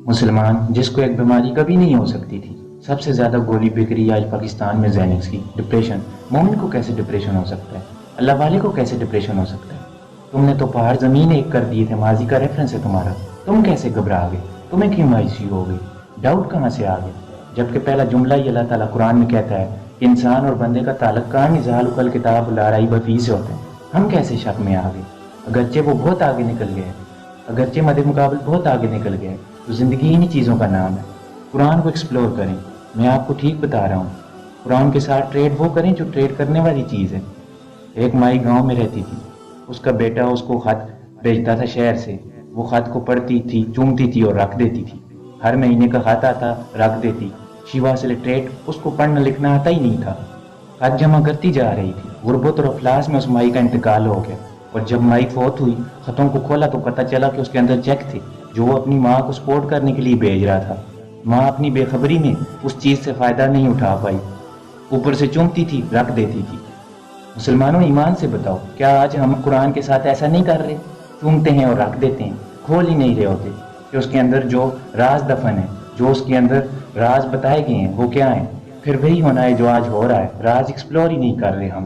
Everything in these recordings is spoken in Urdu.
مسلمان جس کو ایک بیماری کبھی نہیں ہو سکتی تھی، سب سے زیادہ گولی بک رہی ہے آج پاکستان میں زینکس کی، ڈپریشن۔ مومن کو کیسے ڈپریشن ہو سکتا ہے؟ اللہ والے کو کیسے ڈپریشن ہو سکتا ہے؟ تم نے تو پہاڑ زمین ایک کر دیے تھے، ماضی کا ریفرنس ہے تمہارا، تم کیسے گھبرا گئے؟ تمہیں کیوں مایوسی ہو گئی؟ ڈاؤٹ کہاں سے آ گئے؟ جبکہ پہلا جملہ ہی اللہ تعالیٰ قرآن میں کہتا ہے کہ انسان اور بندے کا تعلق کان ازال کل کتاب لا رہی بفی سے ہوتے ہیں۔ ہم کیسے شک میں آ گئے؟ اگرچہ وہ بہت آگے نکل گئے، اگرچہ مد مقابل بہت آگے نکل گئے، تو زندگی انہی چیزوں کا نام ہے۔ قرآن کو ایکسپلور کریں، میں آپ کو ٹھیک بتا رہا ہوں۔ قرآن کے ساتھ ٹریڈ وہ کریں جو ٹریڈ کرنے والی چیز ہے۔ ایک مائی گاؤں میں رہتی تھی، اس کا بیٹا اس کو خط بھیجتا تھا شہر سے، وہ خط کو پڑھتی تھی، چومتی تھی اور رکھ دیتی تھی۔ ہر مہینے کا خط آتا، رکھ دیتی۔ شی واز لٹریٹ، اس کو پڑھنا لکھنا آتا ہی نہیں تھا، خط جمع کرتی جا رہی تھی۔ غربت اور افلاس میں اس مائی کا انتقال ہو گیا، اور جب مائی فوت ہوئی، خطوں کو کھولا تو پتہ چلا کہ اس کے اندر چیک تھے جو وہ اپنی ماں کو سپورٹ کرنے کے لیے بھیج رہا تھا۔ ماں اپنی بے خبری میں اس چیز سے فائدہ نہیں اٹھا پائی، اوپر سے چومتی تھی، رکھ دیتی تھی۔ مسلمانوں ایمان سے بتاؤ، کیا آج ہم قرآن کے ساتھ ایسا نہیں کر رہے؟ چومتے ہیں اور رکھ دیتے ہیں، کھول ہی نہیں رہے ہوتے کہ اس کے اندر جو راز دفن ہے، جو اس کے اندر راز بتائے گئے ہیں وہ کیا ہیں۔ پھر وہی ہونا ہے جو آج ہو رہا ہے، راز ایکسپلور ہی نہیں کر رہے ہم۔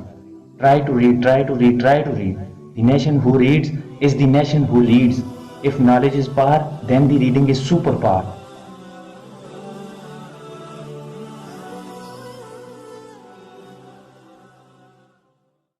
Try to read, try to read, try to read. The nation who reads is the nation who leads. If knowledge is power, then the reading is super power.